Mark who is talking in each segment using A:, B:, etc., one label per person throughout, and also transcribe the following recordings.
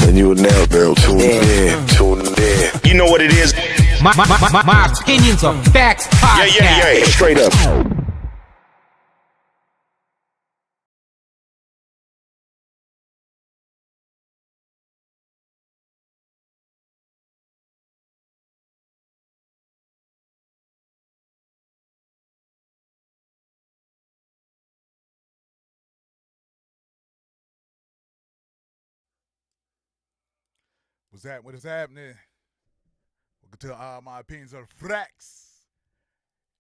A: And you will now be tuned in.
B: You know what it is.
C: My opinions are facts podcast.
B: Yeah. Straight up.
D: What is happening? Welcome to my opinions on facts.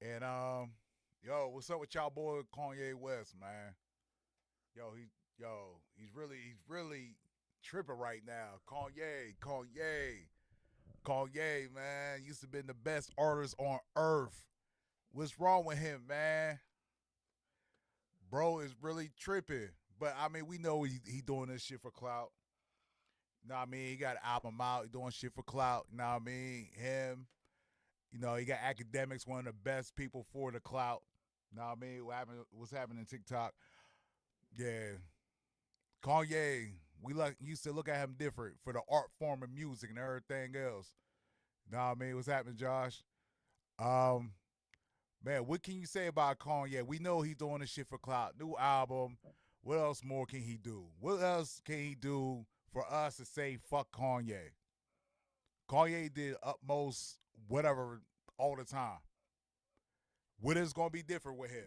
D: And yo, what's up with y'all boy Kanye West, man? He's really tripping right now. Kanye, man, used to be the best artist on earth. What's wrong with him, man? Bro is really tripping. But I mean, we know he doing this shit for clout. You know what I mean? He got an album out, he doing shit for clout. You know what I mean? Him, he got academics, one of the best people for the clout. You know what I mean? What's happening in TikTok? Yeah. Kanye, we used to look at him different for the art form of music and everything else. You know what I mean? What's happening, Josh? Man, what can you say about Kanye? We know he's doing this shit for clout. New album. What else more can he do? What else can he do for us to say fuck Kanye? Kanye did utmost whatever all the time. What is going to be different with him?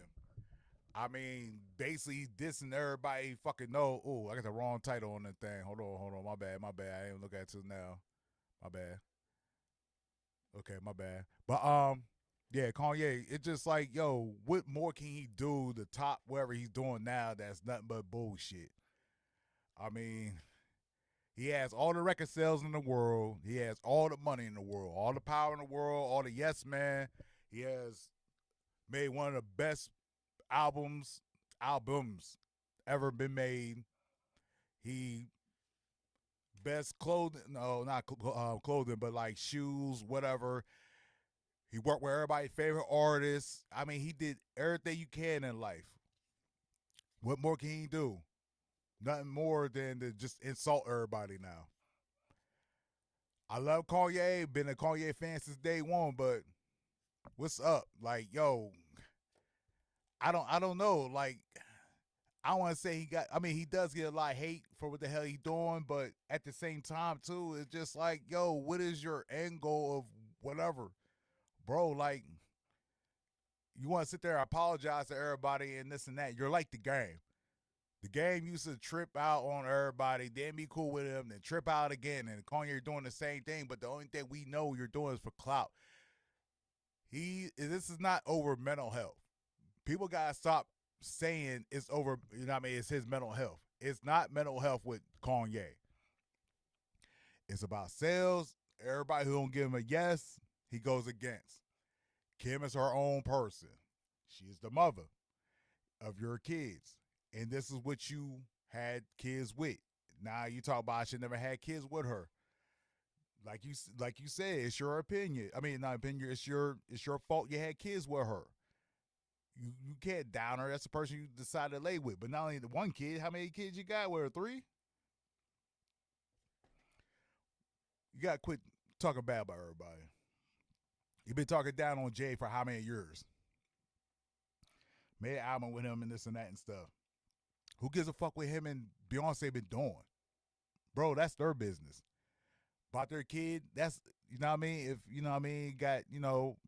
D: I mean, basically he's dissing everybody he fucking know. Oh, I got the wrong title on that thing. Hold on. My bad. I didn't look at it till now. My bad. Okay, my bad. But yeah, Kanye, it's just like, yo, what more can he do to top whatever he's doing now that's nothing but bullshit? I mean, he has all the record sales in the world. He has all the money in the world, all the power in the world, all the yes man. He has made one of the best albums ever been made. He best clothing, no, not clothing, but like shoes, whatever. He worked with everybody's favorite artists. I mean, he did everything you can in life. What more can he do? Nothing more than to just insult everybody now. I love Kanye, been a Kanye fan since day one, but what's up? Like, yo, I don't know. Like, I want to say he does get a lot of hate for what the hell he's doing, but at the same time, too, it's just like, yo, what is your end goal of whatever? Bro, like, you want to sit there and apologize to everybody and this and that. You're like the game. The game used to trip out on everybody, then be cool with him, then trip out again, and Kanye, you're doing the same thing, but the only thing we know you're doing is for clout. This is not over mental health. People got to stop saying it's over, you know what I mean, it's his mental health. It's not mental health with Kanye. It's about sales. Everybody who don't give him a yes, he goes against. Kim is her own person. She is the mother of your kids. And this is what you had kids with. Now you talk about I should never had kids with her. Like you said, it's your opinion. I mean, not opinion. It's your fault you had kids with her. You can't down her. That's the person you decided to lay with. But not only the one kid, how many kids you got with her? 3? You got to quit talking bad about everybody. You've been talking down on Jay for how many years? Made an album with him and this and that and stuff. Who gives a fuck what him and Beyonce been doing? Bro, that's their business. About their kid, that's, you know what I mean? If, you know what I mean, got,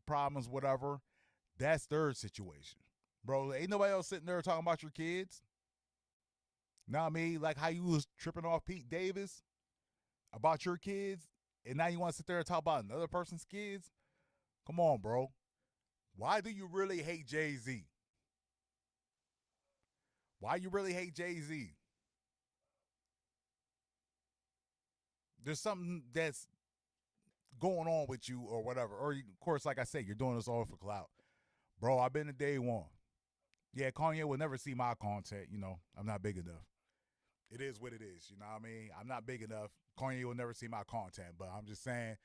D: problems, whatever, that's their situation. Bro, ain't nobody else sitting there talking about your kids. You know what I mean? Like how you was tripping off Pete Davis about your kids, and now you want to sit there and talk about another person's kids? Come on, bro. Why do you really hate Jay-Z? Why you really hate Jay-Z? There's something that's going on with you or whatever. Or, of course, like I said, you're doing this all for clout. Bro, I've been to day one. Yeah, Kanye will never see my content, I'm not big enough. It is what it is, you know what I mean? I'm not big enough. Kanye will never see my content. But I'm just saying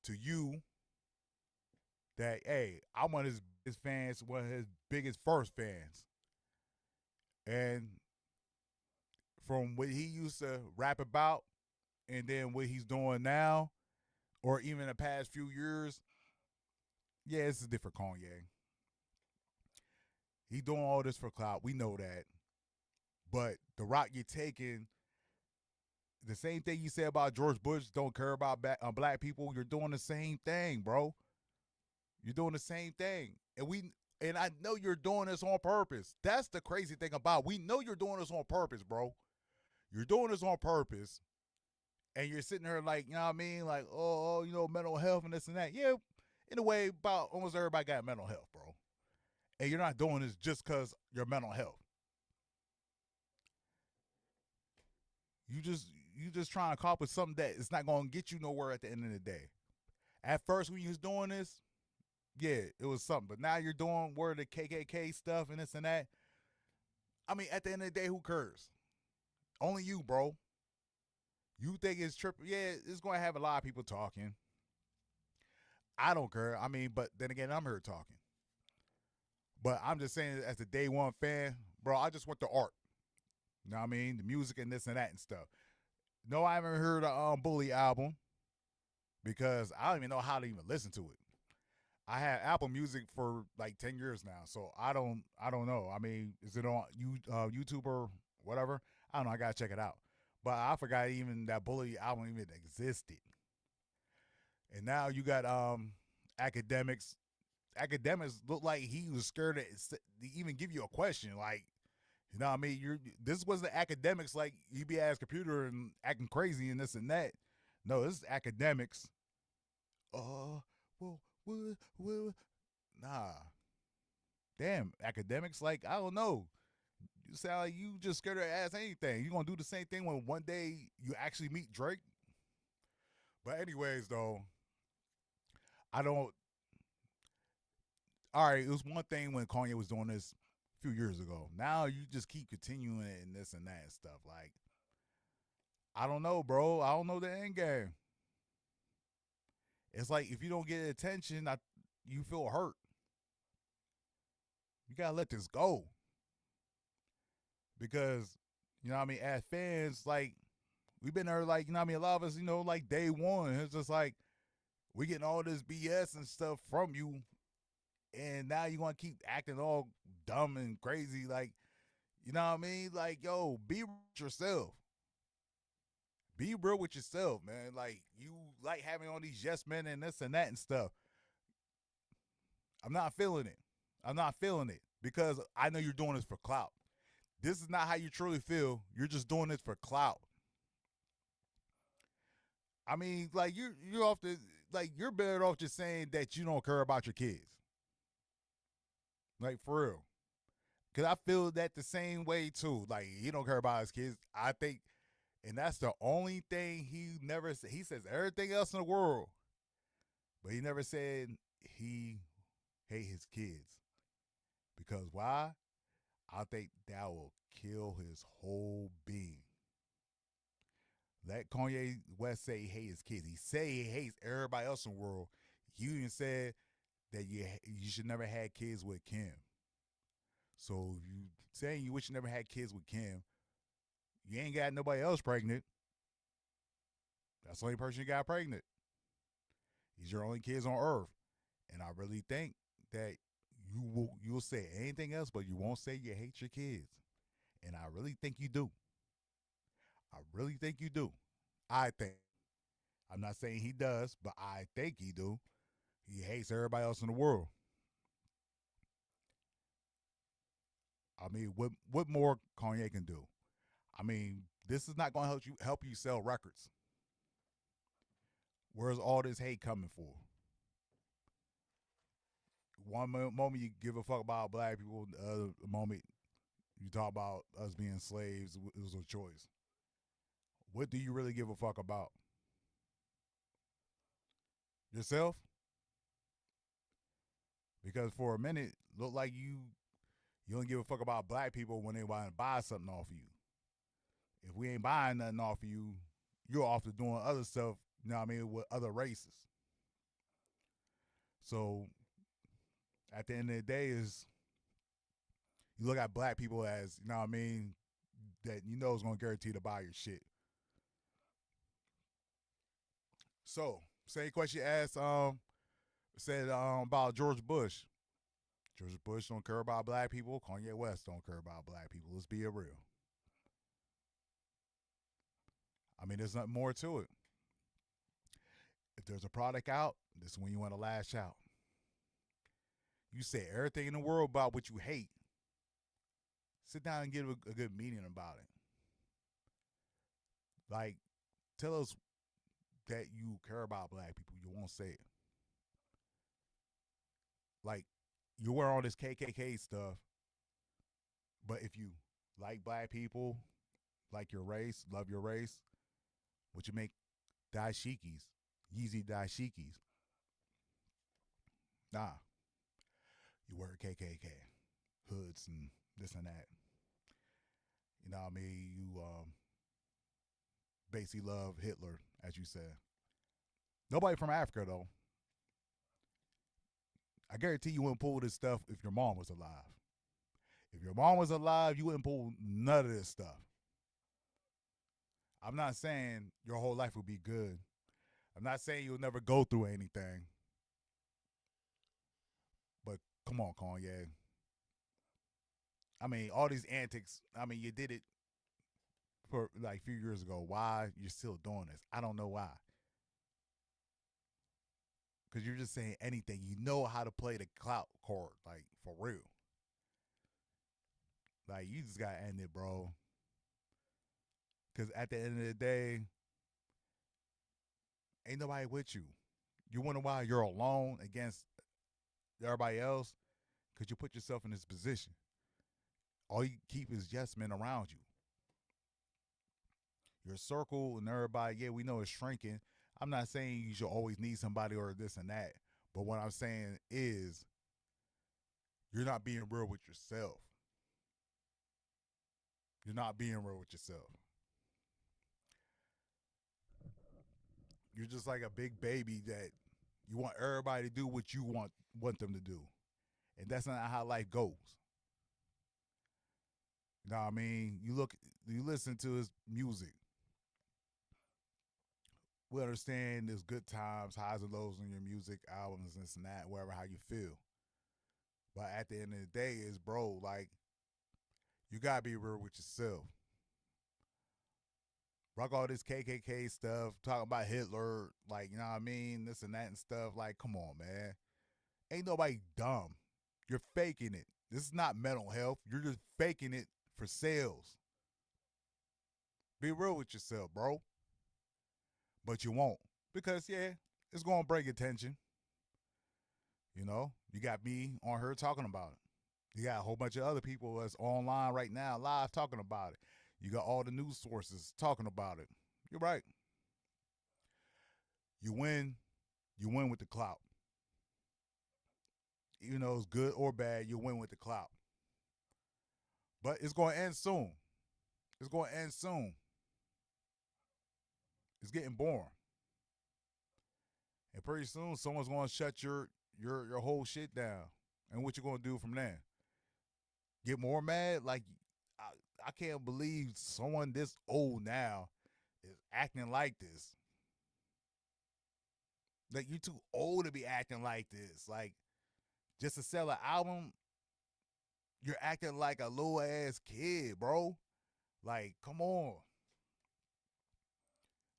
D: to you that, hey, I'm one of his fans, one of his biggest first fans. And from what he used to rap about and then what he's doing now, or even the past few years, yeah, it's a different Kanye. He doing all this for clout. We know that. But the route you're taking, the same thing you said about George Bush, don't care about black people. You're doing the same thing, bro. You're doing the same thing. And I know you're doing this on purpose. That's the crazy thing about. We know you're doing this on purpose, bro. You're doing this on purpose. And you're sitting here like, you know what I mean? Like, mental health and this and that. Yeah, in a way, about almost everybody got mental health, bro. And you're not doing this just because your mental health. You just trying to accomplish something that is not going to get you nowhere at the end of the day. At first, when you was doing this, yeah, it was something. But now you're doing where the KKK stuff and this and that. I mean, at the end of the day, who cares? Only you, bro. You think it's tripping? Yeah, it's going to have a lot of people talking. I don't care. I mean, but then again, I'm here talking. But I'm just saying, as a day one fan, bro, I just want the art. You know what I mean? The music and this and that and stuff. No, I haven't heard the Bully album because I don't even know how to even listen to it. I had Apple Music for like 10 years now, so I don't know. I mean, is it on YouTube or whatever? I don't know. I gotta check it out. But I forgot even that Bully album even existed. And now you got academics. Academics look like he was scared to even give you a question. Like, you know what I mean? This was the academics like you be ass computer and acting crazy and this and that. No, this is academics. Nah. Damn, academics, like, I don't know. You sound like you just scared to ask anything. You gonna do the same thing when one day you actually meet Drake? But anyways, though, I don't. All right, it was one thing when Kanye was doing this a few years ago. Now you just keep continuing it and this and that and stuff. Like, I don't know, bro. I don't know the end game. It's like if you don't get attention, you feel hurt. You gotta let this go. Because, you know what I mean, as fans, like, we've been there, like, you know what I mean, a lot of us, you know, like day one. It's just like we getting all this BS and stuff from you, and now you're gonna keep acting all dumb and crazy, like, you know what I mean? Like, yo, be real with yourself. Be real with yourself, man. Like, you like having all these yes men and this and that and stuff. I'm not feeling it. I'm not feeling it because I know you're doing this for clout. This is not how you truly feel. You're just doing this for clout. I mean, like, you're off the, like, you're better off just saying that you don't care about your kids. Like, for real. Because I feel that the same way, too. Like, he don't care about his kids. I think, and that's the only thing he never said. He says everything else in the world, but he never said he hate his kids. Because why? I think that will kill his whole being. Let Kanye West say he hates his kids. He say he hates everybody else in the world. You even said that you should never had kids with Kim. So if you saying you wish you never had kids with Kim, you ain't got nobody else pregnant. That's the only person you got pregnant. He's your only kids on earth. And I really think that you'll say anything else, but you won't say you hate your kids. And I really think you do. I really think you do. I think. I'm not saying he does, but I think he do. He hates everybody else in the world. I mean, what more Kanye can do? I mean, this is not going to help you sell records. Where's all this hate coming for? One moment you give a fuck about black people, the other moment you talk about us being slaves. It was a choice. What do you really give a fuck about? Yourself? Because for a minute, look like you don't give a fuck about black people when they want to buy something off of you. If we ain't buying nothing off of you, you're off to doing other stuff, you know what I mean, with other races. So at the end of the day is you look at black people as, you know what I mean, that you know is going to guarantee to buy your shit. So, same question you asked, said about George Bush. George Bush don't care about black people. Kanye West don't care about black people. Let's be real. I mean, there's nothing more to it. If there's a product out, this is when you want to lash out. You say everything in the world about what you hate. Sit down and give a good meaning about it. Like, tell us that you care about black people. You won't say it. Like, you wear all this KKK stuff, but if you like black people, like your race, love your race, would you make dashikis, Yeezy dashikis? Nah. You wear KKK, hoods and this and that. You know what I mean? You basically love Hitler, as you said. Nobody from Africa, though. I guarantee you wouldn't pull this stuff if your mom was alive. If your mom was alive, you wouldn't pull none of this stuff. I'm not saying your whole life would be good. I'm not saying you'll never go through anything. But come on, Kanye. I mean, all these antics, I mean, you did it for like a few years ago. Why you're still doing this? I don't know why. Because you're just saying anything. You know how to play the clout card, like, for real. Like, you just got to end it, bro. Because at the end of the day, ain't nobody with you. You wonder why you're alone against everybody else? Because you put yourself in this position. All you keep is yes men around you. Your circle and everybody, yeah, we know it's shrinking. I'm not saying you should always need somebody or this and that. But what I'm saying is you're not being real with yourself. You're not being real with yourself. You're just like a big baby that you want everybody to do what you want them to do. And that's not how life goes. You know what I mean? You listen to his music. We understand there's good times, highs and lows in your music, albums, this and that, wherever how you feel. But at the end of the day, is bro, like, you gotta be real with yourself. Rock all this KKK stuff, talking about Hitler, like, you know what I mean, this and that and stuff. Like, come on, man. Ain't nobody dumb. You're faking it. This is not mental health. You're just faking it for sales. Be real with yourself, bro. But you won't. Because, yeah, it's going to bring attention. You know, you got me on her talking about it. You got a whole bunch of other people that's online right now, live, talking about it. You got all the news sources talking about it. You're right. You win with the clout. Even though it's good or bad, you win with the clout. But it's going to end soon. It's going to end soon. It's getting boring. And pretty soon, someone's going to shut your whole shit down. And what you going to do from there? Get more mad? Like, I can't believe someone this old now is acting like this. Like, you too old to be acting like this. Like, just to sell an album, you're acting like a little ass kid, bro. Like, come on.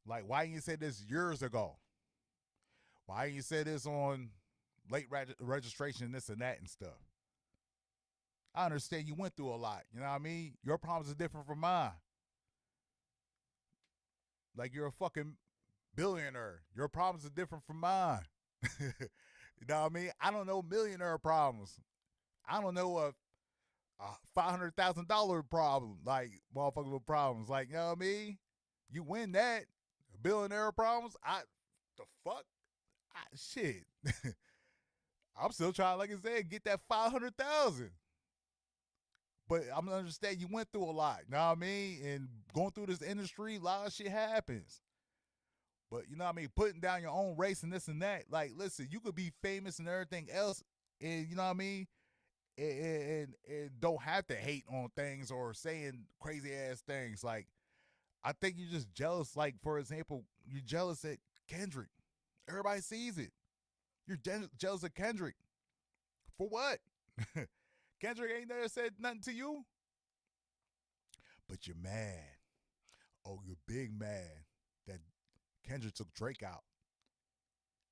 D: Like, why didn't you say this years ago? Why didn't you say this on late registration, this and that and stuff? I understand you went through a lot. You know what I mean? Your problems are different from mine. Like, you're a fucking billionaire. Your problems are different from mine. You know what I mean? I don't know millionaire problems. I don't know a $500,000 problem. Like, motherfuckers with problems. Like, you know what I mean? You win that. Billionaire problems? The fuck? Shit. I'm still trying, like I said, get that $500,000. But I'm gonna understand you went through a lot. You know what I mean? And going through this industry, a lot of shit happens. But you know what I mean? Putting down your own race and this and that. Like, listen, you could be famous and everything else, and you know what I mean? And don't have to hate on things or saying crazy ass things. Like, I think you're just jealous. Like, for example, you're jealous at Kendrick. Everybody sees it. You're jealous of Kendrick. For what? Kendrick ain't never said nothing to you. But you're mad. Oh, you're big mad that Kendrick took Drake out.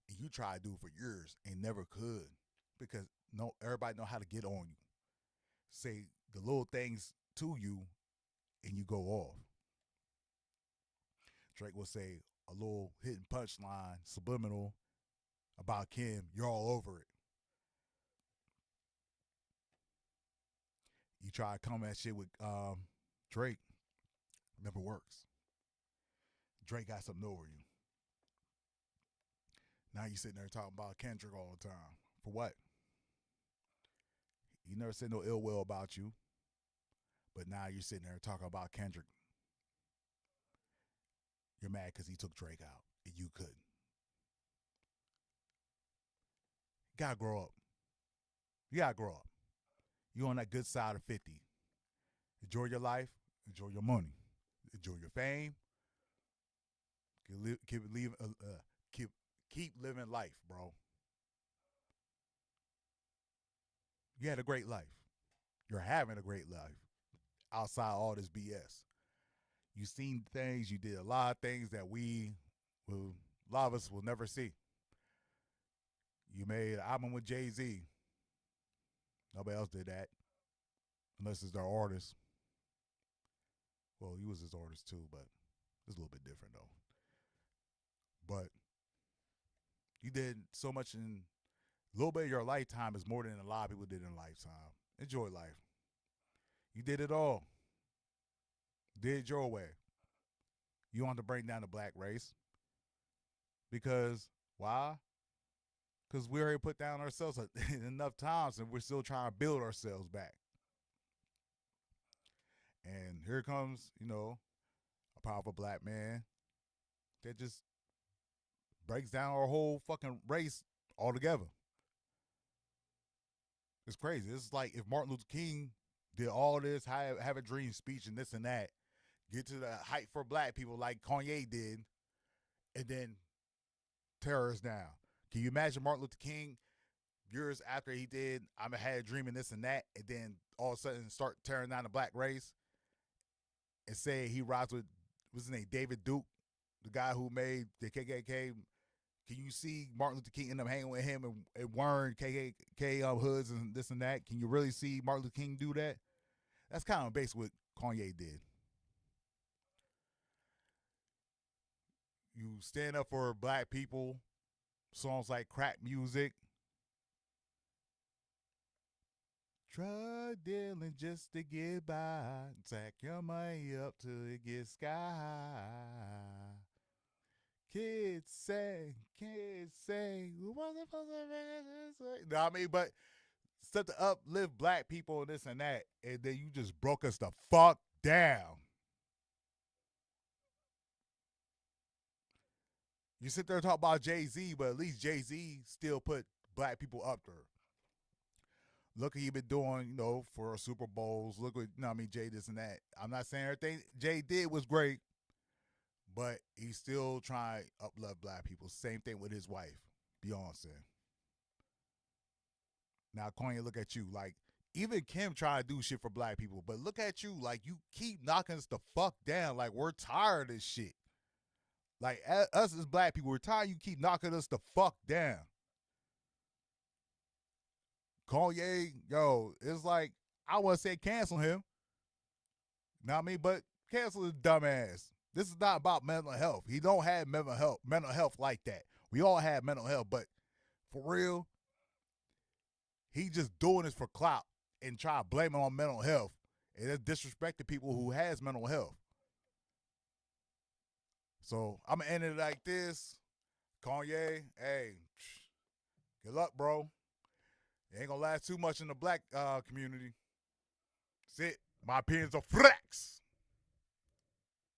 D: And you try to do it for years and never could. Because everybody know how to get on you. Say the little things to you and you go off. Drake will say a little hidden punchline, subliminal, about Kim. You're all over it. You try to come at shit with Drake. Never works. Drake got something over you. Now you sitting there talking about Kendrick all the time. For what? He never said no ill will about you. But now you're sitting there talking about Kendrick. You're mad because he took Drake out and you couldn't. You gotta grow up. You gotta grow up. You on that good side of 50. Enjoy your life. Enjoy your money. Enjoy your fame. Keep living life, bro. You had a great life. You're having a great life outside all this BS. You seen things. You did a lot of things that a lot of us will never see. You made an album with Jay-Z. Nobody else did that. Unless it's their artist. Well, he was his artist too, but it's a little bit different though. But you did so much in a little bit of your lifetime is more than a lot of people did in a lifetime. Enjoy life. You did it all. Did it your way. You don't have to bring down the black race. Because, why? Because we already put down ourselves enough times and we're still trying to build ourselves back. And here comes, a powerful black man that just breaks down our whole fucking race altogether. It's crazy. It's like if Martin Luther King did all this, have a dream speech and this and that, get to the height for black people like Kanye did, and then tear us down. Can you imagine Martin Luther King years after he did I had a dream and this and that, and then all of a sudden start tearing down the black race and say he rides with, what's his name, David Duke, the guy who made the KKK. Can you see Martin Luther King end up hanging with him and wearing KKK hoods and this and that? Can you really see Martin Luther King do that? That's kind of basically what Kanye did. You stand up for black people, songs like Crack Music, drug dealing just to get by, stack your money up till it gets sky high. Kids say, what's it supposed to be? No, I mean, but stuff to uplift black people and this and that, and then you just broke us the fuck down. You sit there and talk about Jay-Z, but at least Jay-Z still put black people up there. Look what he been doing, for Super Bowls. Look what, Jay this and that. I'm not saying everything Jay did was great, but he's still trying to uplift black people. Same thing with his wife, Beyonce. Now, Kanye, look at you. Like, even Kim try to do shit for black people, but look at you. Like, you keep knocking us the fuck down. Like, we're tired of this shit. Like, us as black people, we're tired. You keep knocking us the fuck down. Kanye, it's like, I want to say cancel him. Know what I mean? But cancel his dumbass. This is not about mental health. He don't have mental health like that. We all have mental health, but for real, he just doing this for clout and try to blame it on mental health. And it's disrespecting people who has mental health. So I'm going to end it like this. Kanye, hey, good luck, bro. It ain't going to last too much in the black community. That's it. My opinions are facts.